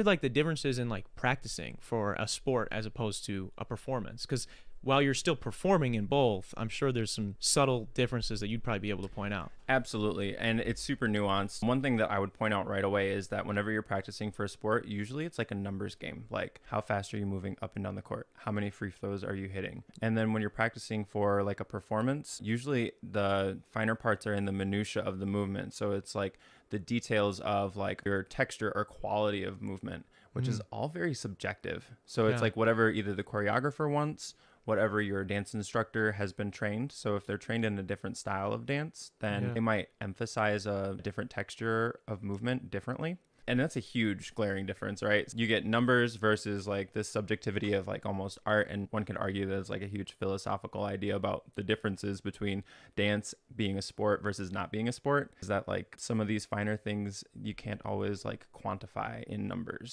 like the differences in like practicing for a sport as opposed to a performance? Because while you're still performing in both, I'm sure there's some subtle differences that you'd probably be able to point out. Absolutely. And it's super nuanced. One thing that I would point out right away is that whenever you're practicing for a sport, usually it's like a numbers game. Like, how fast are you moving up and down the court? How many free throws are you hitting? And then when you're practicing for like a performance, usually the finer parts are in the minutia of the movement. So it's like the details of like your texture or quality of movement, which is all very subjective. So it's Yeah. like whatever either the choreographer wants, whatever your dance instructor has been trained. So if they're trained in a different style of dance, then Yeah. they might emphasize a different texture of movement differently. And that's a huge glaring difference, right? You get numbers versus like this subjectivity of like almost art. And one can argue that it's like a huge philosophical idea about the differences between dance being a sport versus not being a sport. Is that like some of these finer things you can't always like quantify in numbers.